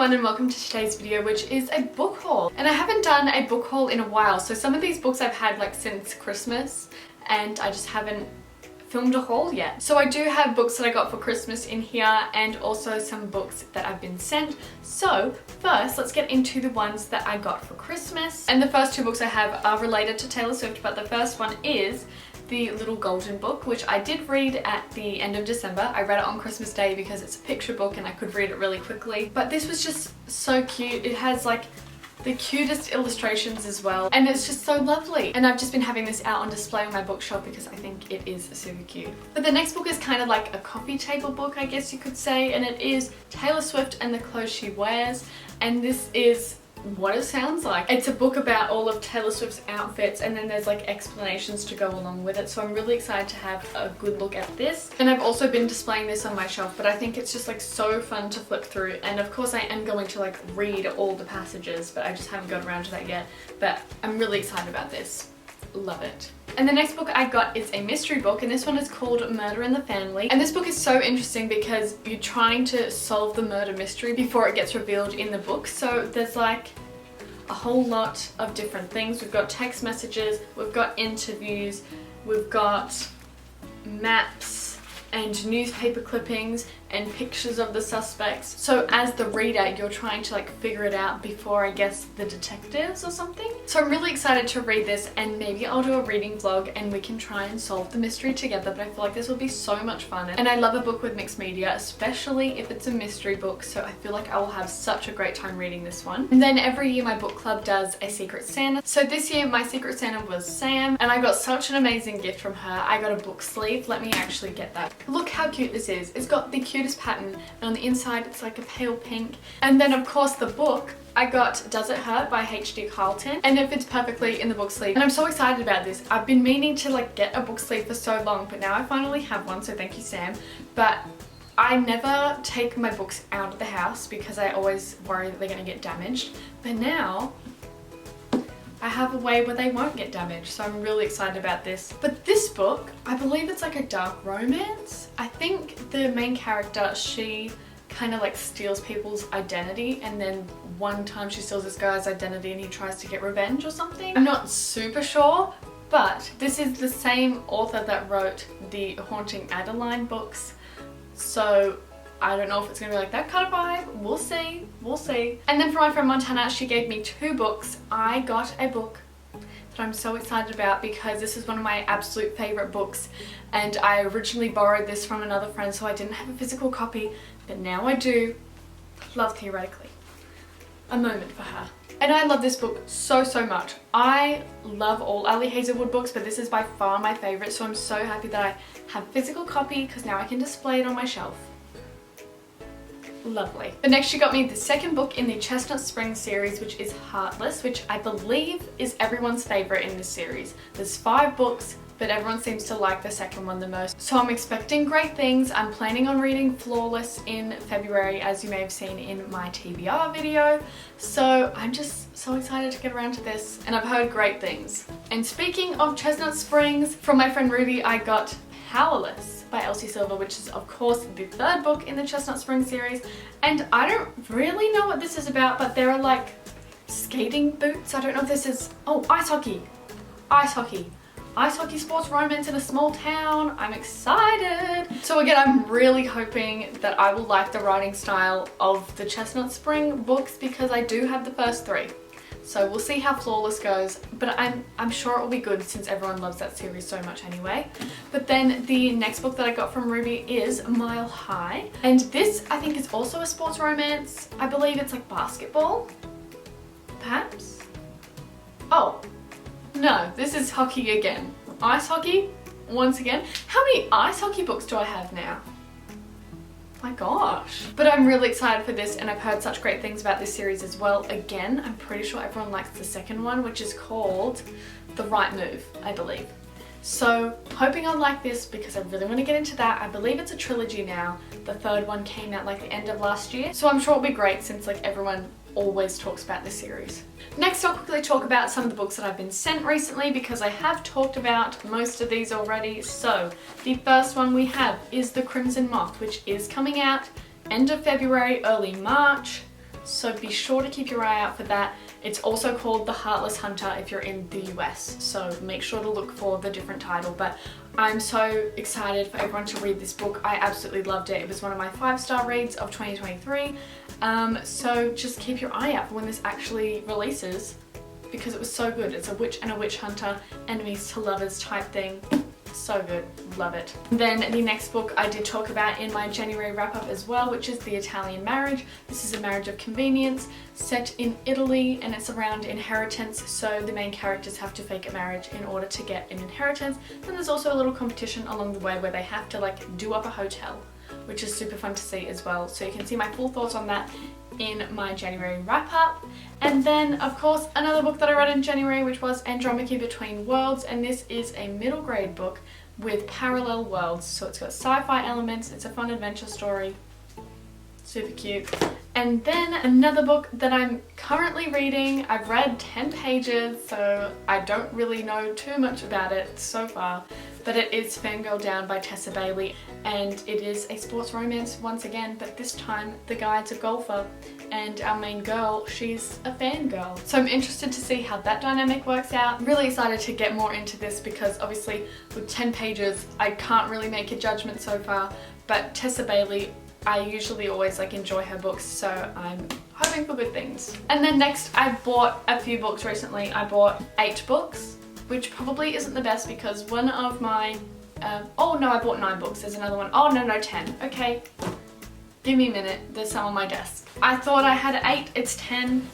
everyone and welcome to today's video, which is a book haul. And I haven't done a book haul in a while, so some of these books I've had like since Christmas and I just haven't filmed a haul yet. So I do have books that I got for Christmas in here and also some books that I've been sent. So first, let's get into the ones that I got for Christmas. And the first two books I have are related to Taylor Swift, but the first one is The Little Golden Book, which I did read at the end of December. I read it on Christmas Day because it's a picture book and I could read it really quickly. But this was just so cute. It has like the cutest illustrations as well, and it's just so lovely. And I've just been having this out on display on my bookshelf because I think it is super cute. But the next book is kind of like a coffee table book, I guess you could say, and it is Taylor Swift and the Clothes She Wears. And this is what it sounds like. It's a book about all of Taylor Swift's outfits and then there's like explanations to go along with it, so I'm really excited to have a good look at this. And I've also been displaying this on my shelf, but I think it's just like so fun to flip through, and of course I am going to like read all the passages, but I just haven't got around to that yet. But I'm really excited about this. Love it. And the next book I got is a mystery book, and this one is called Murder in the Family. And this book is so interesting because you're trying to solve the murder mystery before it gets revealed in the book. So there's like a whole lot of different things. We've got text messages, we've got interviews, we've got maps and newspaper clippings and pictures of the suspects. So as the reader, you're trying to like figure it out before, I guess, the detectives or something. So I'm really excited to read this, and maybe I'll do a reading vlog and we can try and solve the mystery together. But I feel like this will be so much fun, and I love a book with mixed media, especially if it's a mystery book, so I feel like I will have such a great time reading this one. And then every year my book club does a Secret Santa. So this year my Secret Santa was Sam, and I got such an amazing gift from her. I got a book sleeve. Let me actually get that. Look how cute this is. It's got the cutest pattern, and on the inside it's like a pale pink. And then of course the book, I got Does It Hurt by H.D. Carlton, and it fits perfectly in the book sleeve. And I'm so excited about this. I've been meaning to like get a book sleeve for so long, but now I finally have one, so thank you, Sam. But I never take my books out of the house because I always worry that they're going to get damaged. But now I have a way where they won't get damaged, so I'm really excited about this. But this book, I believe it's like a dark romance. I think the main character, she kind of like steals people's identity, and then one time she steals this guy's identity and he tries to get revenge or something. I'm not super sure, but this is the same author that wrote the Haunting Adeline books, so I don't know if it's gonna be like that kind of vibe. We'll see, we'll see. And then for my friend Montana, she gave me two books. I got a book that I'm so excited about because this is one of my absolute favorite books, and I originally borrowed this from another friend, so I didn't have a physical copy, but now I do. Love Theoretically. A moment for her. And I love this book so much. I love all Ali Hazelwood books, but this is by far my favorite, so I'm so happy that I have a physical copy because now I can display it on my shelf. Lovely. But next she got me the second book in the Chestnut Springs series, which is Heartless, which I believe is everyone's favorite in this series. There's 5 books, but everyone seems to like the second one the most. So I'm expecting great things. I'm planning on reading Flawless in February, as you may have seen in my TBR video. So I'm just so excited to get around to this, and I've heard great things. And speaking of Chestnut Springs, from my friend Ruby, I got Powerless by Elsie Silver, which is of course the 3rd book in the Chestnut Springs series. And I don't really know what this is about, but there are like skating boots. I don't know if this is, oh, ice hockey. Ice hockey. Ice hockey sports romance in a small town. I'm excited. So again, I'm really hoping that I will like the writing style of the Chestnut Spring books because I do have the first 3. So we'll see how Flawless goes, but I'm sure it will be good since everyone loves that series so much anyway. But then the next book that I got from Ruby is Mile High, and this I think is also a sports romance. I believe it's like basketball, perhaps? Oh, no, this is hockey again. Ice hockey, once again. How many ice hockey books do I have now? My gosh. But I'm really excited for this, and I've heard such great things about this series as well. Again, I'm pretty sure everyone likes the second one, which is called The Right Move, I believe. So hoping I'll like this because I really want to get into that. I believe it's a trilogy now. The 3rd one came out like the end of last year, so I'm sure it'll be great since like everyone always talks about this series. Next, I'll quickly talk about some of the books that I've been sent recently because I have talked about most of these already. So the first one we have is The Crimson Moth, which is coming out end of February, early March. so be sure to keep your eye out for that. It's also called The Heartless Hunter if you're in the US, so make sure to look for the different title. But I'm so excited for everyone to read this book. I absolutely loved it. It was one of my 5-star reads of 2023. So just keep your eye out for when this actually releases, because it was so good. It's a witch and a witch hunter, enemies to lovers type thing. So good, love it. Then the next book I did talk about in my January wrap up as well, which is The Italian Marriage. This is a marriage of convenience set in Italy, and it's around inheritance. So the main characters have to fake a marriage in order to get an inheritance. Then there's also a little competition along the way where they have to like do up a hotel, which is super fun to see as well. So you can see my full thoughts on that in my January wrap up. And then of course another book that I read in January, which was Andromache Between Worlds, and this is a middle grade book with parallel worlds. So it's got sci-fi elements, it's a fun adventure story, super cute. And then another book that I'm currently reading, I've read 10 pages, so I don't really know too much about it so far, but it is Fangirl Down by Tessa Bailey, and it is a sports romance once again, but this time the guy's a golfer and our main girl, she's a fangirl. So I'm interested to see how that dynamic works out. Really excited to get more into this because obviously with 10 pages I can't really make a judgment so far, but Tessa Bailey, I usually always like enjoy her books, so I'm hoping for good things. And then next I bought a few books recently. I bought 8 books, which probably isn't the best because one of my, oh no, I bought 9 books. There's another one. Oh no, 10. Okay, give me a minute. There's some on my desk. I thought I had 8, it's 10.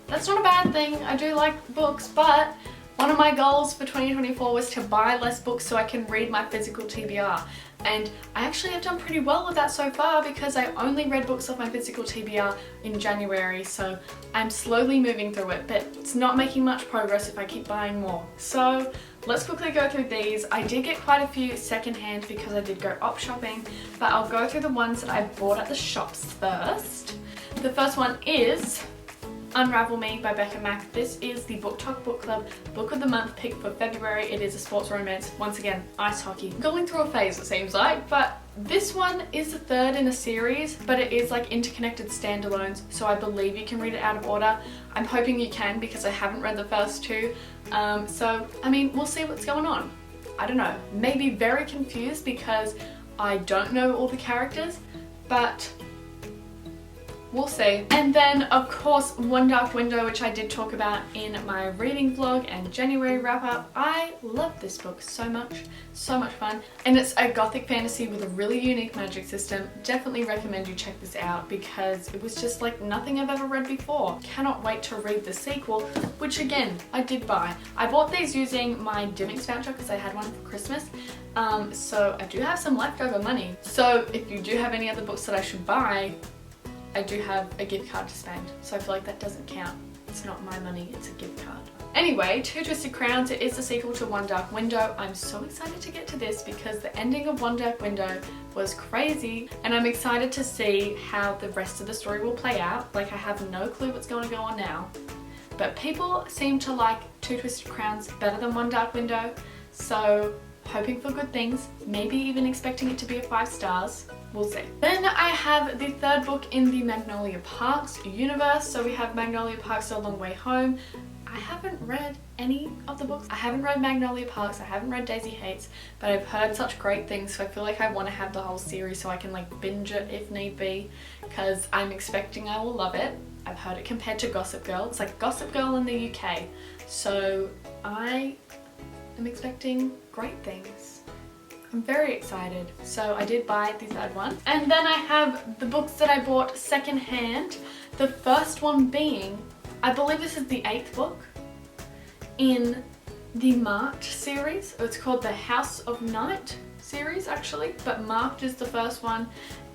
That's not a bad thing. I do like books, but one of my goals for 2024 was to buy less books so I can read my physical TBR. And I actually have done pretty well with that so far because I only read books off my physical TBR in January, so I'm slowly moving through it, but it's not making much progress if I keep buying more. So let's quickly go through these. I did get quite a few secondhand because I did go op shopping, but I'll go through the ones that I bought at the shops first. The first one is Unravel Me by Becca Mack. This is the Book Talk Book Club Book of the Month pick for February. It is a sports romance. Once again, ice hockey. Going through a phase it seems like, but this one is the 3rd in a series, but it is like interconnected standalones, so I believe you can read it out of order. I'm hoping you can because I haven't read the first 2. So, I mean, we'll see what's going on. I don't know. Maybe very confused because I don't know all the characters, but we'll see. And then of course One Dark Window, which I did talk about in my reading vlog and January wrap up. I love this book so much fun, and it's a gothic fantasy with a really unique magic system. Definitely recommend you check this out because it was just like nothing I've ever read before. Cannot wait to read the sequel, which again I did buy. I bought these using my Dimmix voucher because I had one for Christmas. So I do have some leftover money. So if you do have any other books that I should buy, I do have a gift card to spend, so I feel like that doesn't count. It's not my money, it's a gift card. Anyway, Two Twisted Crowns, it is the sequel to One Dark Window. I'm so excited to get to this because the ending of One Dark Window was crazy, and I'm excited to see how the rest of the story will play out. Like, I have no clue what's going to go on now, but people seem to like Two Twisted Crowns better than One Dark Window, so hoping for good things, maybe even expecting it to be a 5 stars. We'll see. Then I have the 3rd book in the Magnolia Parks universe. So we have Magnolia Parks A Long Way Home. I haven't read any of the books. I haven't read Magnolia Parks, I haven't read Daisy Hates, but I've heard such great things, so I feel like I want to have the whole series so I can like binge it if need be, because I'm expecting I will love it. I've heard it compared to Gossip Girl. It's like Gossip Girl in the UK, so I am expecting great things. I'm very excited. So I did buy the 3rd one. And then I have the books that I bought secondhand. The first one being, I believe this is the 8th book in the Marked series. It's called the House of Night series actually, but Marked is the first one.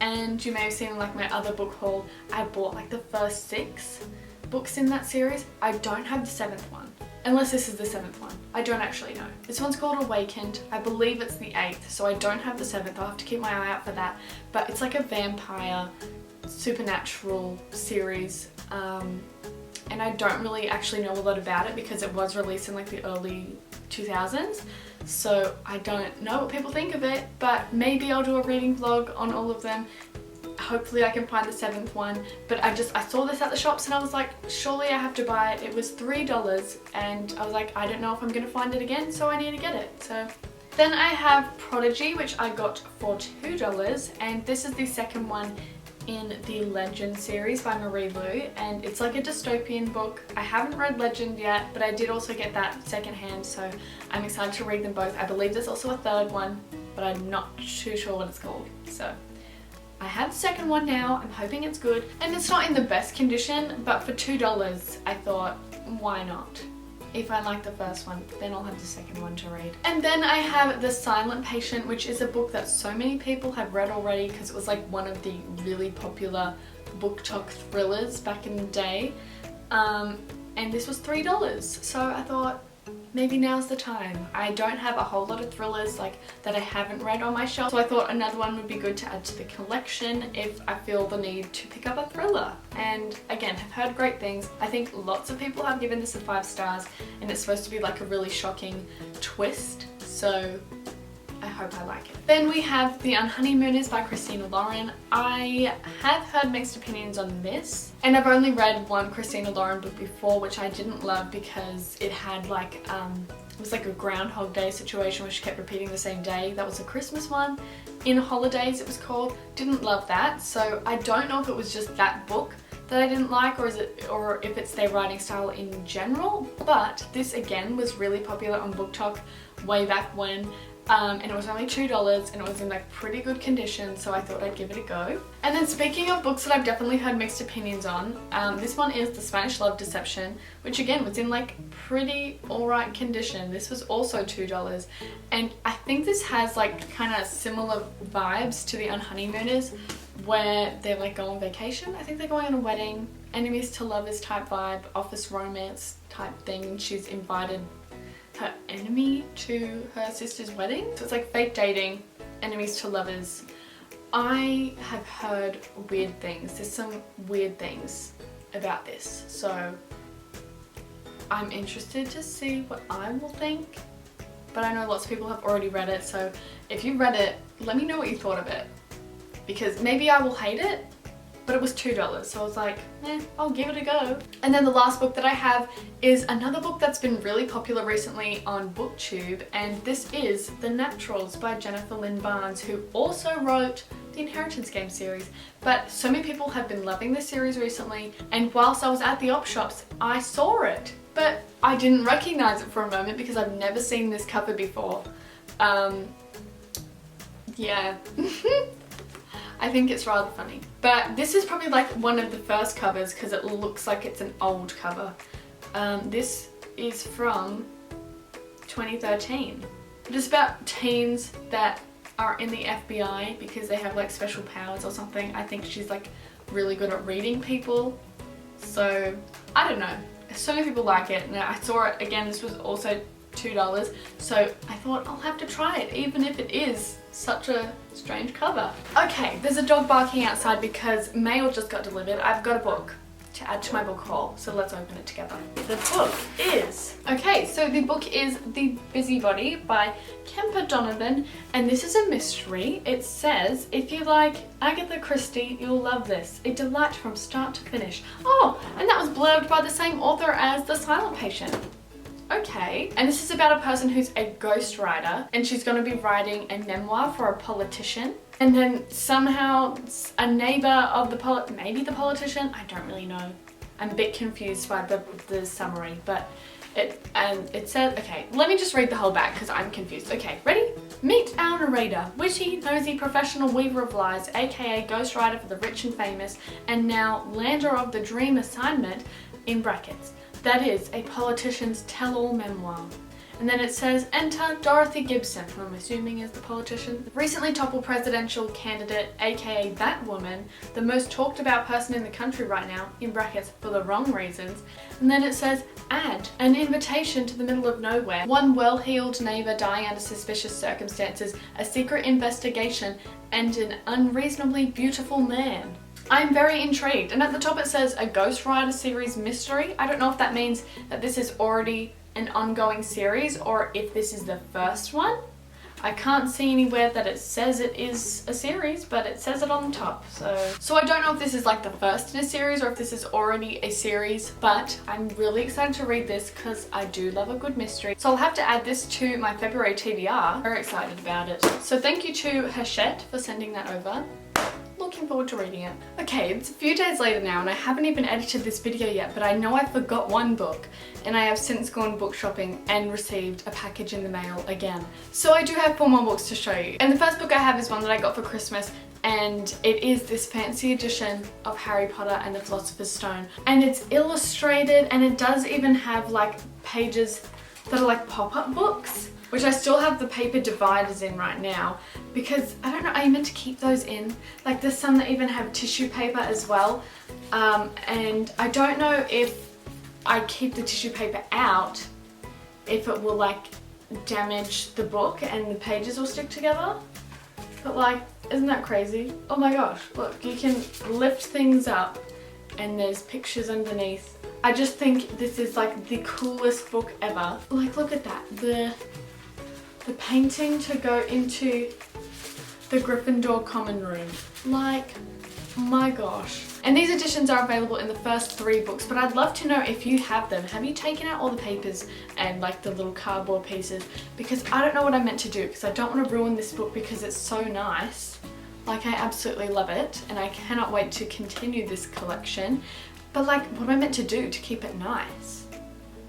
And you may have seen like my other book haul, I bought like the first 6 books in that series. I don't have the 7th one. Unless this is the 7th one. I don't actually know. This one's called Awakened. I believe it's the 8th, so I don't have the 7th. I'll have to keep my eye out for that. But it's like a vampire, supernatural series. And I don't really actually know a lot about it because it was released in like the early 2000s. So I don't know what people think of it, but maybe I'll do a reading vlog on all of them. hopefully I can find the 7th one. But I saw this at the shops and I was like, surely I have to buy it. It was $3 and I was like, I don't know if I'm gonna find it again, so I need to get it. So then I have Prodigy, which I got for $2, and this is the second one in the Legend series by Marie Lu, and it's like a dystopian book. I haven't read Legend yet, but I did also get that secondhand, so I'm excited to read them both. I believe there's also a third one, but I'm not too sure what it's called. So I have the second one now. I'm hoping it's good, and it's not in the best condition, but for $2 I thought, why not? If I like the first one, then I'll have the second one to read. And then I have The Silent Patient, which is a book that so many people have read already because it was like one of the really popular BookTok thrillers back in the day. And this was $3, so I thought maybe now's the time. I don't have a whole lot of thrillers like that I haven't read on my shelf, so I thought another one would be good to add to the collection if I feel the need to pick up a thriller. And again, have heard great things. I think lots of people have given this a 5 stars, and it's supposed to be like a really shocking twist, so I hope I like it. Then we have The Unhoneymooners by Christina Lauren. I have heard mixed opinions on this, and I've only read one Christina Lauren book before, which I didn't love because it had like, it was like a Groundhog Day situation where she kept repeating the same day. That was a Christmas one. In Holidays it was called. Didn't love that, so I don't know if it was just that book that I didn't like, or if it's their writing style in general. But this again was really popular on BookTok way back when. And it was only $2 and it was in like pretty good condition, so I thought I'd give it a go. And then speaking of books that I've definitely heard mixed opinions on, this one is The Spanish Love Deception, which again was in like pretty alright condition. This was also $2, and I think this has like kind of similar vibes to The Unhoneymooners, where they're like going on vacation. I think they're going on a wedding, enemies to lovers type vibe, office romance type thing. She's invited her enemy to her sister's wedding. So it's like fake dating, enemies to lovers. I have heard weird things. There's some weird things about this. So I'm interested to see what I will think. But I know lots of people have already read it. So if you read it, let me know what you thought of it. Because maybe I will hate it, but it was $2, so I was like, I'll give it a go. And then the last book that I have is another book that's been really popular recently on BookTube, and this is The Naturals by Jennifer Lynn Barnes, who also wrote the Inheritance Game series. But so many people have been loving this series recently, and whilst I was at the op shops, I saw it, but I didn't recognize it for a moment because I've never seen this cover before. Yeah. I think it's rather funny. But this is probably like one of the first covers because it looks like it's an old cover. This is from 2013. It is about teens that are in the FBI because they have like special powers or something. I think she's like really good at reading people. So I don't know. So many people like it, and I saw it again. This was also $2, so I thought I'll have to try it even if it is such a strange cover. Okay, there's a dog barking outside because mail just got delivered. I've got a book to add to my book haul, so let's open it together. The book is... Okay, so the book is The Busybody by Kemper Donovan, and this is a mystery. It says, if you like Agatha Christie, you'll love this. A delight from start to finish. Oh, and that was blurbed by the same author as The Silent Patient. Okay, and this is about a person who's a ghostwriter, and she's going to be writing a memoir for a politician, and then somehow a neighbour of the maybe the politician, I don't really know. I'm a bit confused by the summary, but it says, okay, let me just read the whole back because I'm confused. Okay, ready? Meet our narrator, witty, nosy, professional weaver of lies, aka ghostwriter for the rich and famous, and now lander of the dream assignment, in brackets. That is a politician's tell-all memoir. And then it says, enter Dorothy Gibson, who I'm assuming is the politician. Recently toppled presidential candidate, aka Batwoman, the most talked about person in the country right now, in brackets, for the wrong reasons. And then it says, add, an invitation to the middle of nowhere. One well-heeled neighbour dying under suspicious circumstances, a secret investigation, and an unreasonably beautiful man. I'm very intrigued, and at the top it says a Ghostwriter series mystery. I don't know if that means that this is already an ongoing series or if this is the first one. I can't see anywhere that it says it is a series, but it says it on the top. So I don't know if this is like the first in a series or if this is already a series, but I'm really excited to read this because I do love a good mystery. So I'll have to add this to my February TBR. Very excited about it. So thank you to Hachette for sending that over. Looking forward to reading it. Okay, it's a few days later now and I haven't even edited this video yet, but I know I forgot one book and I have since gone book shopping and received a package in the mail again. So I do have 4 more books to show you. And the first book I have is one that I got for Christmas, and it is this fancy edition of Harry Potter and the Philosopher's Stone. And it's illustrated and it does even have like pages that are like pop-up books, which I still have the paper dividers in right now because I don't know, are you meant to keep those in? Like there's some that even have tissue paper as well. And I don't know if I keep the tissue paper out, if it will like damage the book and the pages will stick together. But like, isn't that crazy? Oh my gosh, look, you can lift things up and there's pictures underneath. I just think this is like the coolest book ever. Like look at that, the painting to go into the Gryffindor common room. Like, my gosh. And these editions are available in the first 3 books, but I'd love to know if you have them. Have you taken out all the papers and like the little cardboard pieces? Because I don't know what I'm meant to do, because I don't want to ruin this book because it's so nice. Like I absolutely love it and I cannot wait to continue this collection. But like, what am I meant to do to keep it nice?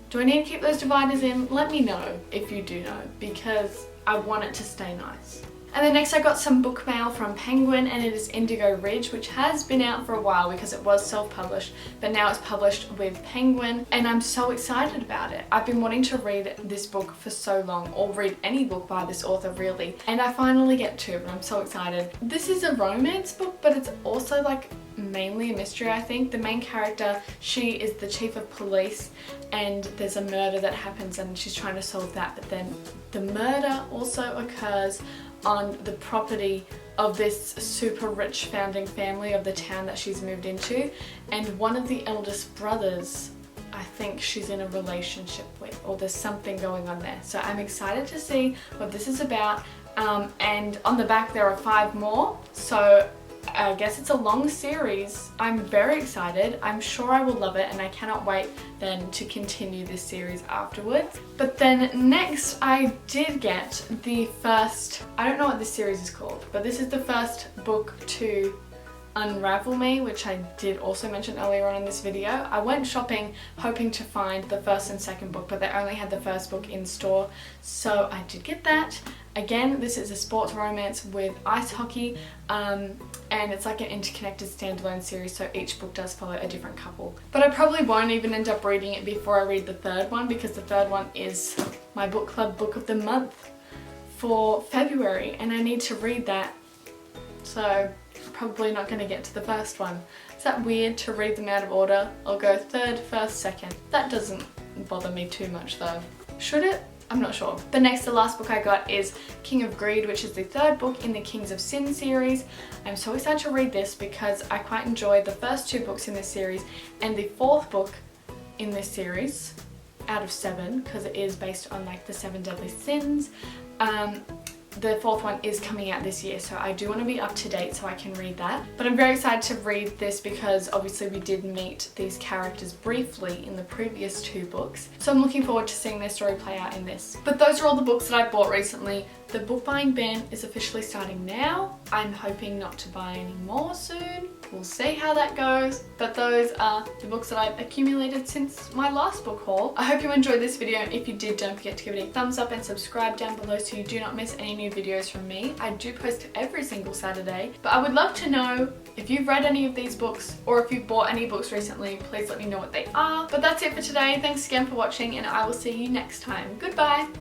Do I need to keep those dividers in? Let me know if you do know, because I want it to stay nice. And then next I got some book mail from Penguin, and it is Indigo Ridge, which has been out for a while because it was self-published, but now it's published with Penguin, and I'm so excited about it. I've been wanting to read this book for so long, or read any book by this author really, and I finally get to, and I'm so excited. This is a romance book, but it's also like mainly a mystery, I think. The main character, she is the chief of police, and there's a murder that happens and she's trying to solve that, but then the murder also occurs on the property of this super rich founding family of the town that she's moved into, and one of the eldest brothers I think she's in a relationship with, or there's something going on there. So I'm excited to see what this is about, and on the back there are 5 more, so I guess it's a long series. I'm very excited. I'm sure I will love it and I cannot wait then to continue this series afterwards. But then next I did get the first, I don't know what this series is called, but this is the first book to Unravel Me, which I did also mention earlier on in this video. I went shopping hoping to find the first and second book, but they only had the first book in store, so I did get that. Again, this is a sports romance with ice hockey, and it's like an interconnected standalone series, so each book does follow a different couple. But I probably won't even end up reading it before I read the third one, because the third one is my book club book of the month for February, and I need to read that, so probably not going to get to the first one. Is that weird to read them out of order? I'll go third, first, second. That doesn't bother me too much though. Should it? I'm not sure. The last book I got is King of Greed, which is the 3rd book in the Kings of Sin series. I'm so excited to read this because I quite enjoyed the first 2 books in this series and the 4th book in this series out of 7, because it is based on like the 7 deadly sins. The 4th one is coming out this year, so I do want to be up to date so I can read that. But I'm very excited to read this because obviously we did meet these characters briefly in the previous 2 books. So I'm looking forward to seeing their story play out in this. But those are all the books that I bought recently. The book buying ban is officially starting now. I'm hoping not to buy any more soon. We'll see how that goes. But those are the books that I've accumulated since my last book haul. I hope you enjoyed this video, and if you did, don't forget to give it a thumbs up and subscribe down below so you do not miss any new videos from me. I do post every single Saturday, but I would love to know if you've read any of these books or if you've bought any books recently. Please let me know what they are. But that's it for today. Thanks again for watching, and I will see you next time. Goodbye!